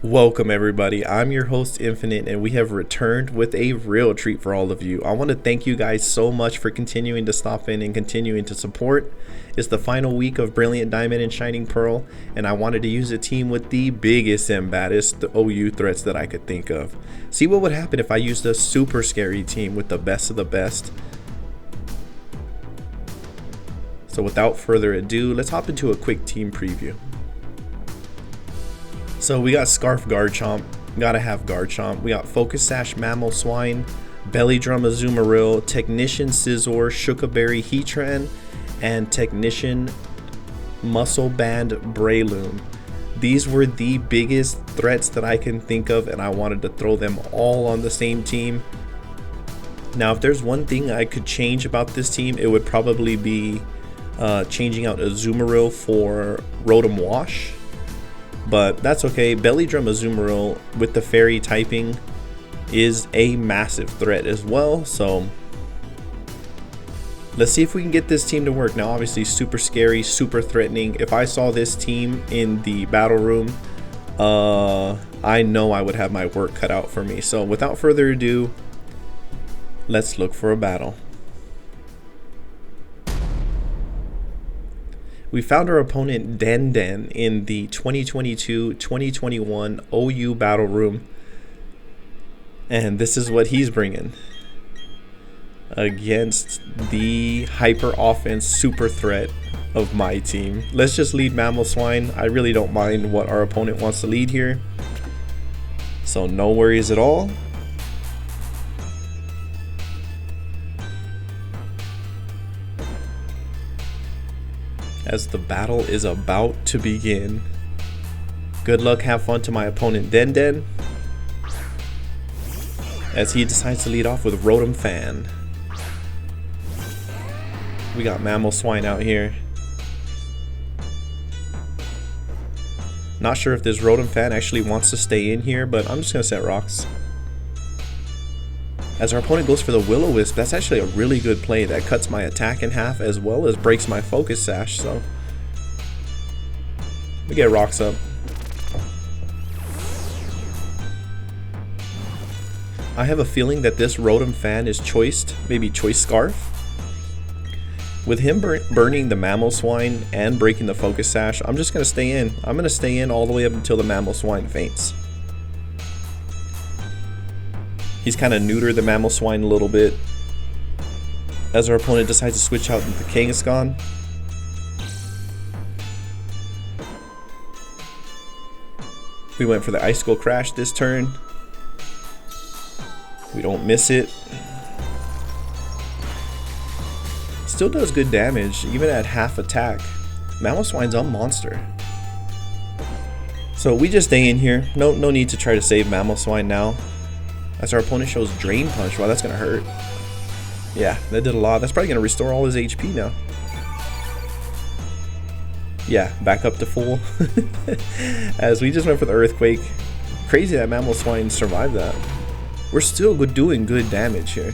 Welcome everybody, I'm your host Infinite and we have returned with a real treat for all of you. I want to thank you guys so much for continuing to stop in and continuing to support. It's the final week of Brilliant Diamond and Shining Pearl and I wanted to use a team with the biggest and baddest OU threats that I could think of. See what would happen if I used a super scary team with the best of the best. So without further ado, let's hop into a quick team preview. So we got Scarf Garchomp, gotta have Garchomp. We got Focus Sash Mammal Swine, Belly Drum Azumarill, Technician Scizor, Shukaberry Heatran, and Technician Muscle Band Breloom. These were the biggest threats that I can think of and I wanted to throw them all on the same team. Now if there's one thing I could change about this team, it would probably be changing out Azumarill for Rotom Wash. But that's okay. Belly Drum Azumarill with the fairy typing is a massive threat as well. So let's see if we can get this team to work. Now obviously super scary, super threatening. If I saw this team in the battle room, I know I would have my work cut out for me. So without further ado, let's look for a battle. We found our opponent Den Den in the 2022-2021 OU Battle Room. And this is what he's bringing against the hyper offense super threat of my team. Let's just lead Mammal Swine. I really don't mind what our opponent wants to lead here. So no worries at all. As the battle is about to begin. Good luck, have fun to my opponent Den Den, as he decides to lead off with Rotom Fan. We got Mammal Swine out here. Not sure if this Rotom Fan actually wants to stay in here, but I'm just gonna set rocks. As our opponent goes for the Will-O-Wisp, that's actually a really good play that cuts my attack in half as well as breaks my Focus Sash, so we get rocks up. I have a feeling that this Rotom Fan is choiced, maybe Choice Scarf. With him burning the Mammal Swine and breaking the Focus Sash, I'm just going to stay in. I'm going to stay in all the way up until the Mammal Swine faints. He's kind of neutered the Mammal Swine a little bit as our opponent decides to switch out into the Kangaskhan. We went for the Icicle Crash this turn. We don't miss it. Still does good damage, even at half attack. Mammal Swine's a monster. So we just stay in here. No need to try to save Mammal Swine now. As our opponent shows Drain Punch. Wow, that's gonna hurt. Yeah, that did a lot. That's probably gonna restore all his HP now. Yeah, back up to full. As we just went for the Earthquake. Crazy that Mammal Swine survived that. We're still doing good damage here.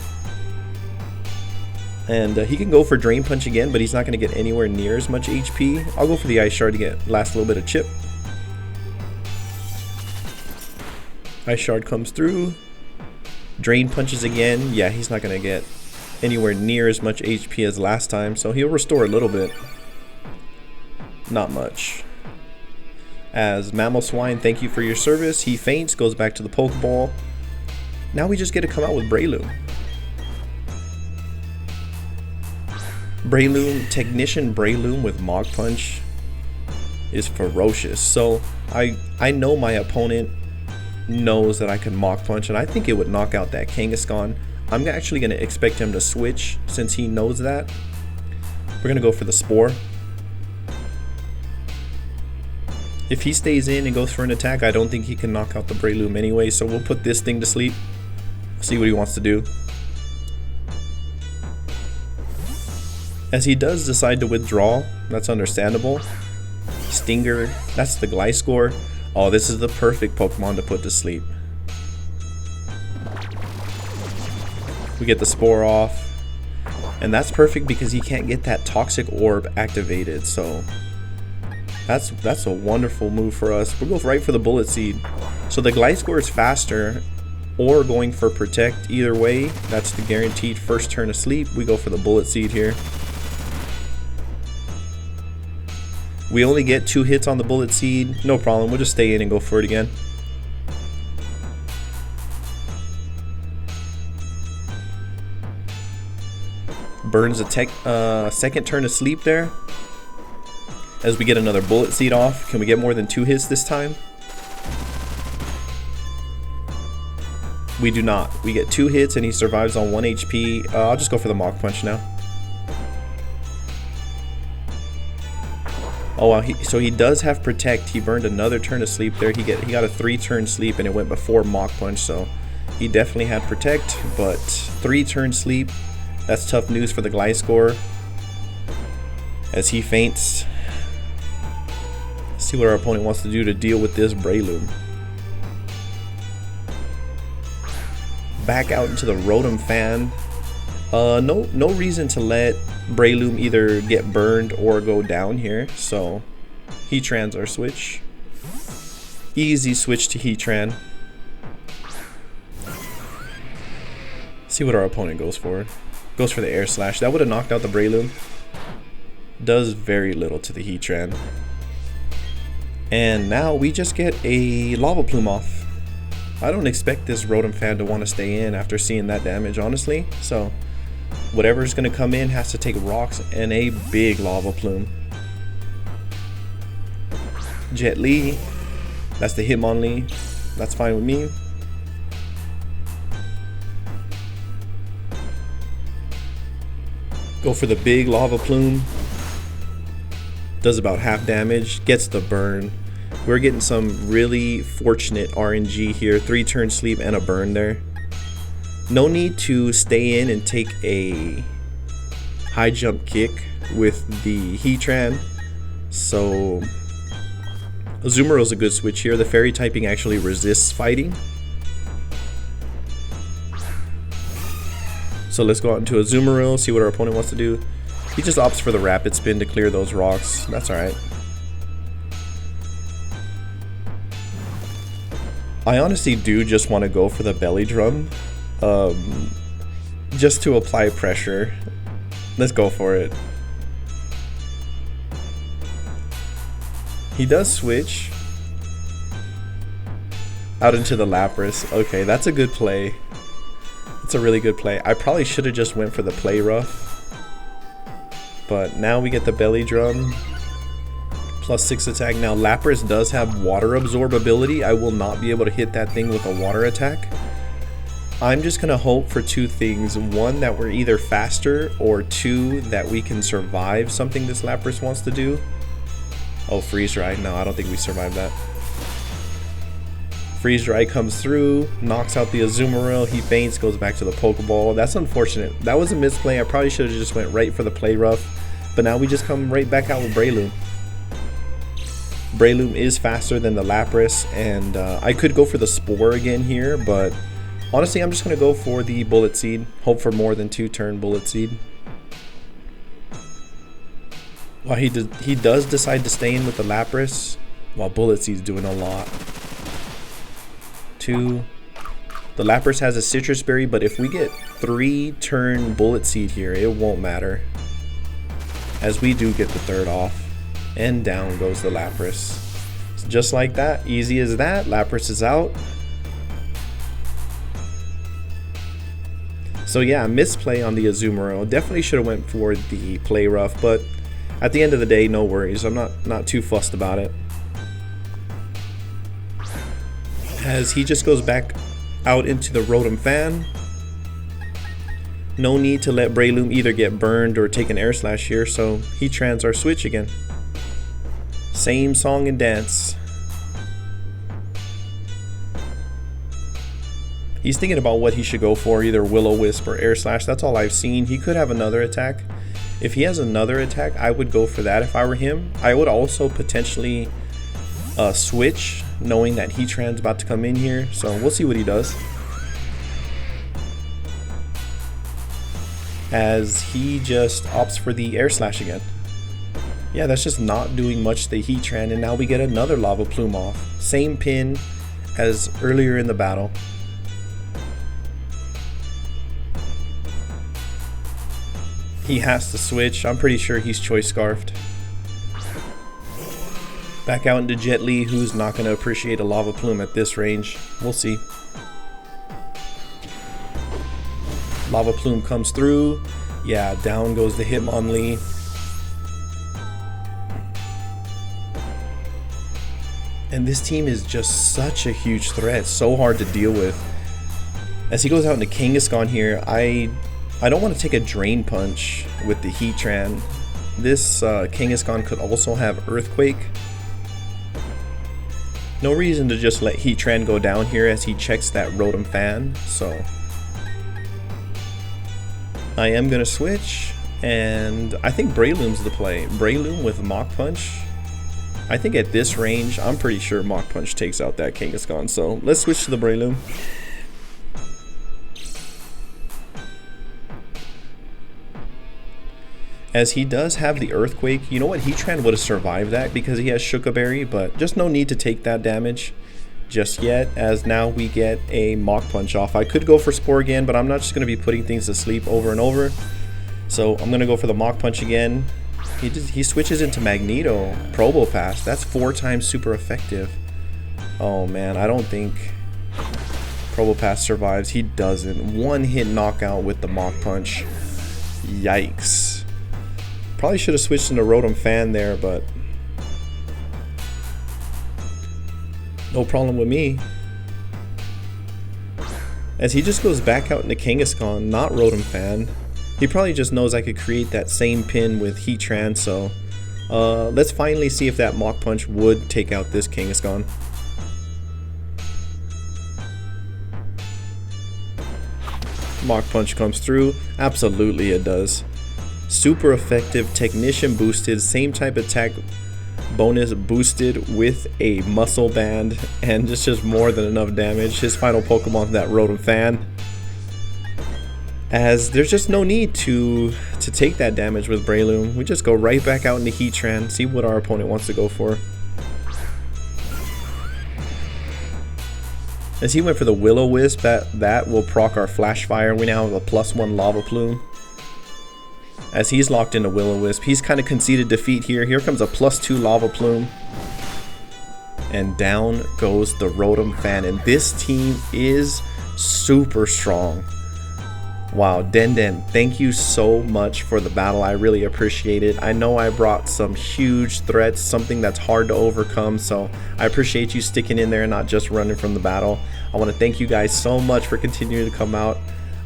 And he can go for Drain Punch again, but he's not gonna get anywhere near as much HP. I'll go for the Ice Shard to get last little bit of chip. Ice Shard comes through. Drain Punches again. Yeah, he's not going to get anywhere near as much HP as last time, so he'll restore a little bit. Not much. As Mammal Swine, thank you for your service. He faints, goes back to the Pokeball. Now we just get to come out with Breloom. Technician Breloom with Mach Punch is ferocious. So I know my opponent knows that I can Mach Punch, and I think it would knock out that Kangaskhan. I'm actually going to expect him to switch since he knows that. We're going to go for the Spore. If he stays in and goes for an attack, I don't think he can knock out the Breloom anyway, so we'll put this thing to sleep. See what he wants to do. As he does decide to withdraw, that's understandable. Stinger, that's the Gliscor. Oh, this is the perfect Pokemon to put to sleep. We get the Spore off. And that's perfect because he can't get that Toxic Orb activated. So That's a wonderful move for us. We'll go right for the Bullet Seed. So the glide score is faster or going for protect. Either way, that's the guaranteed first turn of sleep. We go for the bullet seed here. We only get 2 hits on the bullet seed. No problem, we'll just stay in and go for it again. Burns a second turn of sleep there. As we get another bullet seed off. Can we get more than 2 hits this time? We do not. We get 2 hits and he survives on 1 HP. I'll just go for the Mach Punch now. Oh wow, so he does have protect. He burned another turn of sleep there. He got a 3-turn sleep and it went before Mach Punch, so he definitely had protect, but 3-turn sleep, that's tough news for the glide score. As he faints. Let's see what our opponent wants to do to deal with this Breloom. Back out into the Rotom Fan. No reason to let Breloom either get burned or go down here, so Heatran's our switch. Easy switch to Heatran. See what our opponent goes for. Goes for the Air Slash. That would have knocked out the Breloom. Does very little to the Heatran. And now we just get a Lava Plume off. I don't expect this Rotom Fan to want to stay in after seeing that damage, honestly. So whatever's going to come in has to take rocks and a big Lava Plume. Jet Li. That's the Hitmonlee. That's fine with me. Go for the big Lava Plume. Does about half damage. Gets the burn. We're getting some really fortunate RNG here. 3-turn sleep and a burn there. No need to stay in and take a high jump kick with the Heatran. So Azumaril's a good switch here. The fairy typing actually resists fighting. So let's go out into Azumaril, see what our opponent wants to do. He just opts for the rapid spin to clear those rocks. That's alright. I honestly do just want to go for the belly drum. Just to apply pressure. Let's go for it. He does switch out into the Lapras. Okay, that's a good play. It's a really good play. I probably should have just went for the play rough. But now we get the belly drum. +6 attack. Now Lapras does have water absorb ability. I will not be able to hit that thing with a water attack. I'm just gonna hope for 2 things. 1, that we're either faster, or 2, that we can survive something this Lapras wants to do. Oh, Freeze Dry. No, I don't think we survive that. Freeze Dry comes through, knocks out the Azumaril. He faints, goes back to the Pokeball. That's unfortunate. That was a misplay. I probably should have just went right for the play rough. But now we just come right back out with Breloom. Breloom is faster than the Lapras, and I could go for the Spore again here, but honestly I'm just going to go for the Bullet Seed. Hope for more than 2-turn Bullet Seed. Well, he does decide to stay in with the Lapras, while Bullet Seed's doing a lot. 2. The Lapras has a Citrus Berry, but if we get 3-turn Bullet Seed here, it won't matter. As we do get the 3rd off. And down goes the Lapras. Just like that, easy as that, Lapras is out. So yeah, misplay on the Azumaril. Definitely should have went for the play rough, but at the end of the day, no worries. I'm not too fussed about it. As he just goes back out into the Rotom Fan. No need to let Breloom either get burned or take an Air Slash here, so Heatran's our switch again. Same song and dance. He's thinking about what he should go for, either Will-O-Wisp or Air Slash. That's all I've seen. He could have another attack. If he has another attack, I would go for that if I were him. I would also potentially switch, knowing that Heatran's about to come in here. So we'll see what he does. As he just opts for the Air Slash again. Yeah, that's just not doing much to the Heatran, and now we get another Lava Plume off. Same pin as earlier in the battle. He has to switch. I'm pretty sure he's choice scarfed. Back out into Jet Li, who's not going to appreciate a lava plume at this range. We'll see. Lava plume comes through. Yeah, down goes the Hitmonlee. And this team is just such a huge threat, so hard to deal with. As he goes out into Kangaskhan here, I don't want to take a Drain Punch with the Heatran. This Kangaskhan could also have Earthquake. No reason to just let Heatran go down here as he checks that Rotom Fan, so I am going to switch, and I think Breloom's the play. Breloom with Mach Punch. I think at this range, I'm pretty sure Mach Punch takes out that Kangaskhan, so let's switch to the Breloom. As he does have the Earthquake, you know what, Heatran would have survived that because he has Shuka Berry, but just no need to take that damage just yet, as now we get a Mach Punch off. I could go for Spore again, but I'm not just going to be putting things to sleep over and over. So I'm going to go for the Mach Punch again. He switches into Magneto, Probopass. That's 4 times super effective. Oh man, I don't think Probopass survives. He doesn't. 1-hit knockout with the Mach Punch. Yikes. Probably should have switched into Rotom Fan there, but no problem with me. As he just goes back out into Kangaskhan, not Rotom Fan. He probably just knows I could create that same pin with Heatran, so let's finally see if that Mach Punch would take out this Kangaskhan. Mach Punch comes through. Absolutely it does. Super effective, Technician boosted, same type attack bonus boosted with a Muscle Band, and just more than enough damage. His final Pokemon is that Rotom Fan, as there's just no need to take that damage with Breloom. We just go right back out into Heatran, see what our opponent wants to go for. As he went for the Will-O-Wisp, that will proc our Flash Fire. We now have a +1 Lava Plume. As he's locked into Will-O-Wisp, he's kind of conceded defeat here. Here comes a +2 Lava Plume. And down goes the Rotom Fan. And this team is super strong. Wow, Den, thank you so much for the battle. I really appreciate it. I know I brought some huge threats, something that's hard to overcome. So I appreciate you sticking in there and not just running from the battle. I want to thank you guys so much for continuing to come out.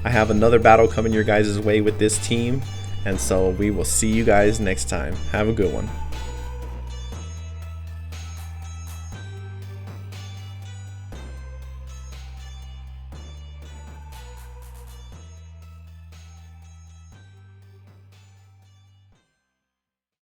I have another battle coming your guys' way with this team. And so we will see you guys next time. Have a good one.